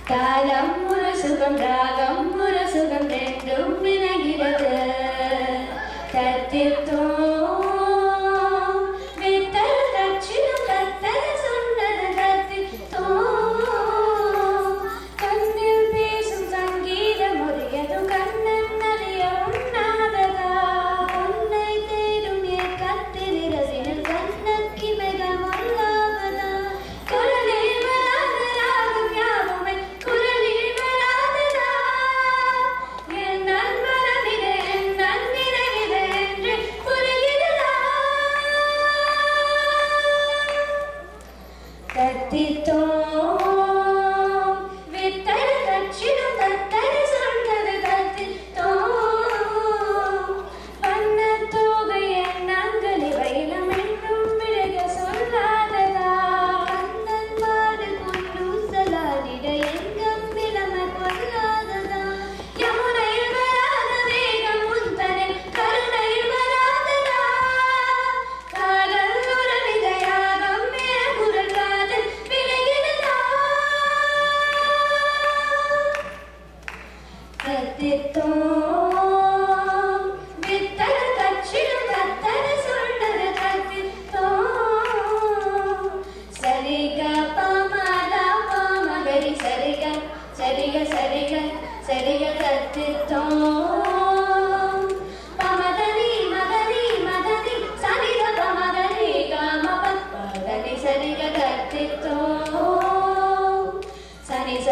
தாளம் ஒரு சுகம் ராகம் ஒரு சுகம் ரெண்டும் வினகிறது தத்தித்தோம் வித்தல் தட்சிணம் தத்தல் சொன்னது தத்தித்தோம் கண்ணில் பேசும் சங்கீதம் உரியது கண்ணன் அறிய உண்ணாததா உன்னை தேடும் என் கத்தில் இரசினில் கண்ணக்கிமைகள் மல்லாவதா குரலில் வராத ராகம் யாவுமே குரலில் வராததா என் நண்பனவிதே என் நண்பினவிதே என்று புரிகிறதா தத்தித்தோம் வித்தல் தட்சிணம் தத்தல் சொன்னது தத்தித்தோம் வண்ணத்தோகை என் அங்கலி வைலம் என்னும் விலக சொல்லாததா கண்ணன் மாடு கொண்டு சலாடிட எங்கம் நிலைமை கொள்ளாததா யமுனையில் வராத வேகம் முந்தனில் கருணையில் வராததா காதல் ஒரு விதையாகம் என குரல் காதல் விளைகிறதா தத்தித்தோம் வித்தல் தட்சிணம் தத்தல் சொன்னது தத்தித்தோம் சரிக பமத பமகரி சரிக சரிக சரிக சரிக தத்தித்தோம் பமதனி மதனி மதனி சரிக பமதனி கமப பதனி சரிக தத்தித்தோம் சனி ச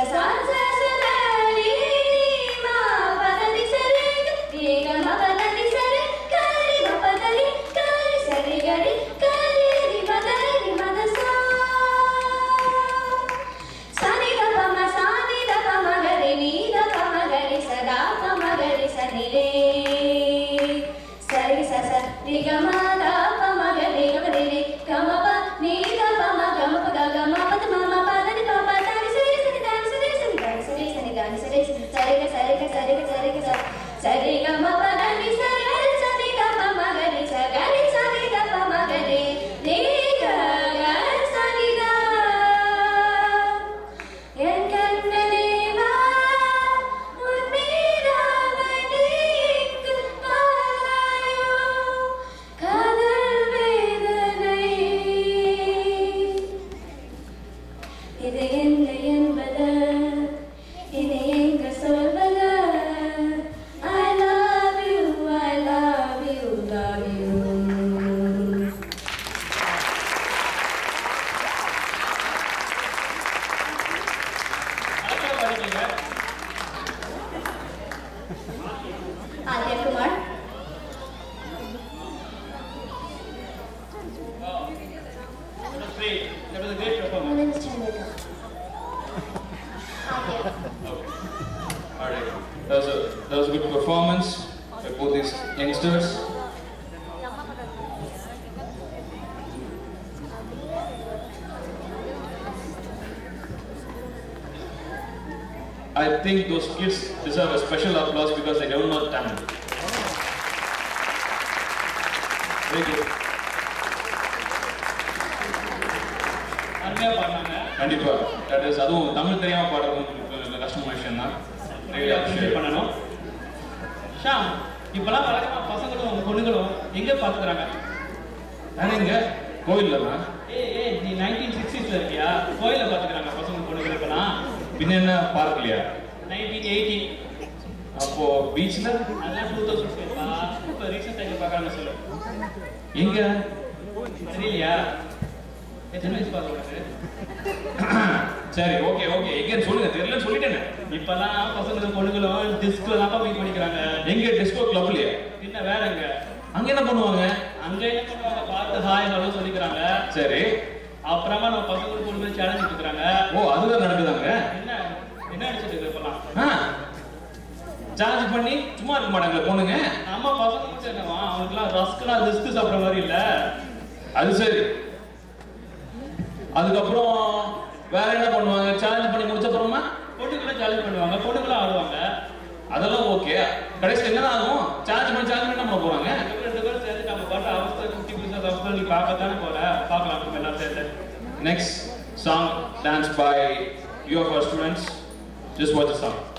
That was a good performance by both these youngsters. I think those kids deserve a special applause because they don't know Tamil. Very good. கண்டிப்பா that is அதுவும் தமிழ் தெரியாம பாடுறது கஷ்டமான விஷயம் தான். பண்ணணும் ஷாம் இப்பெல்லாம் வழக்கமா பசங்களும் பொண்ணுங்களும் எங்க பாத்துக்கிறாங்க எங்க கோயில்ல தான் ஏய் நீ 1960s இருக்கியா கோயில்ல பாத்துக்கிறாங்க பசங்க பொண்ணுங்க இப்பெல்லாம் பின்ன என்ன பார்க்கலையா 1980 அப்போ பீச்ல அதெல்லாம் 2000 இப்போ ரீசெண்ட் டைம்ல பார்க்கறாங்க சொல்லு எங்க தெரியலையா எத்தனை வயசு பாத்து உனக்கு சரி ஓகே ஓகே எங்கன்னு சொல்லுங்க தெரியல சொல்லிட்டேனே இப்பெல்லாம் பசங்களும் பொண்ணுங்களும் டிஸ்கோ தான் போய் பண்ணிக்கிறாங்க எங்க டிஸ்கோ கிளப்லயா என்ன வேற எங்க அங்க என்ன பண்ணுவாங்க அங்க என்ன பண்ணுவாங்க பார்த்து ஹாய் ஹலோ சொல்லிக்கிறாங்க சரி அப்புறமா நம்ம பசங்களுக்கு பொண்ணுங்க சேலஞ்ச் கொடுக்குறாங்க ஓ அதுதான் நடக்குதாங்க என்ன என்ன அடிச்சிட்டு இருக்கு இப்பெல்லாம் சார்ஜ் பண்ணி சும்மா இருக்க மாட்டாங்க பொண்ணுங்க நம்ம பசங்க என்னவா அவங்களுக்குலாம் ரஸ்க்லாம் ரிஸ்க் சாப்பிட்ற மாதிரி இல்ல அது சரி அதுக்கப்புறம் வேற என்ன பண்ணுவாங்க சேலஞ்ச் பண்ணி முடிச்ச அப்புறமா பொண்ணுங்களை சேலஞ்ச் பண்ணுவாங்க பொண்ணுங்களும் ஆடுவாங்க அதெல்லாம் ஓகே கடைசியில் என்ன ஆகும் சார்ஜ் பண்ணி என்ன பண்ண போறாங்க ரெண்டு பேரும் சேர்ந்து நம்ம பாட்டு அவஸ்தை 50% அவஸ்தை நீ பார்க்கத்தானே போற பார்க்கலாம் நம்ம எல்லாம் சேர்ந்து next song danced by your first students Just watch the song.